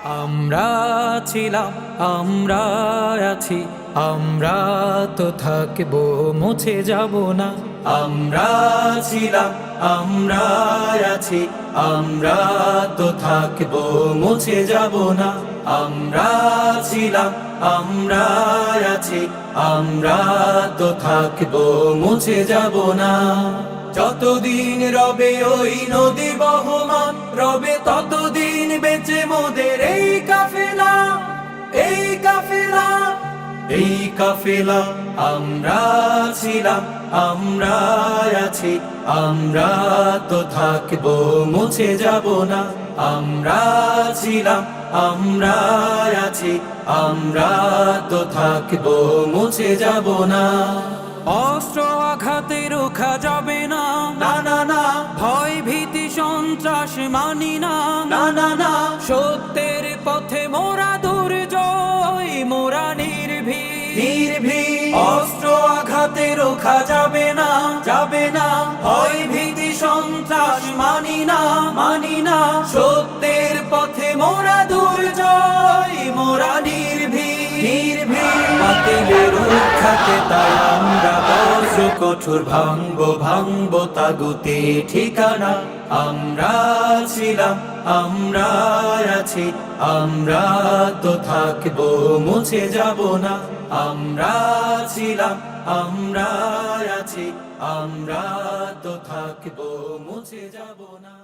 আমরা ছিলাম, আমরা আছি, আমরা তো থাকবো, মুছে যাব না। আমরা ছিলাম, আমরা আছি, আমরা তো থাকবো, মুছে যাব না। আমরা ছিলাম, আমরা আছি, আমরা তো থাকবো, মুছে যাব না। যতদিন রবে ওই নদী বহমান, রবে ততদিন বেঁচে মোদের এই কাফেলা, এই কাফেলা, এই কাফেলা। আমরা ছিলাম, আমরা আছি, আমরা তো থাকবো, মুছে যাব না। আমরা ছিলাম, আমরা আছি, আমরা তো থাকবো, মুছে যাব না। অস্ত্র আঘাতে রোখা যাবে না, না না না। ভয় ভীতি সন্ত্রাস মানি না, না না না। সত্যের পথে মোরা দুর্জয়, মোরা নির্ভীক, নির্ভীক। অস্ত্র আঘাতে রোখা যাবে না, যাবে না। ভয় ভীতি সন্ত্রাস মানি না, মানি না। সত্যের পথে মোরা দুর্জয়, মোরা নির্ভীক, নির্ভীক। বাতিলের উৎখাতে তাই আমরা বজ্র কঠোর ভাঙবো, ভাঙবো তাগুতে ঠিকানা। আমরা ছিলাম, আমরা আছি, আমরা তো থাকবো, মুছে যাব না। আমরা ছিলাম, আমরা আছি, আমরা তো থাকবো, মুছে যাব না।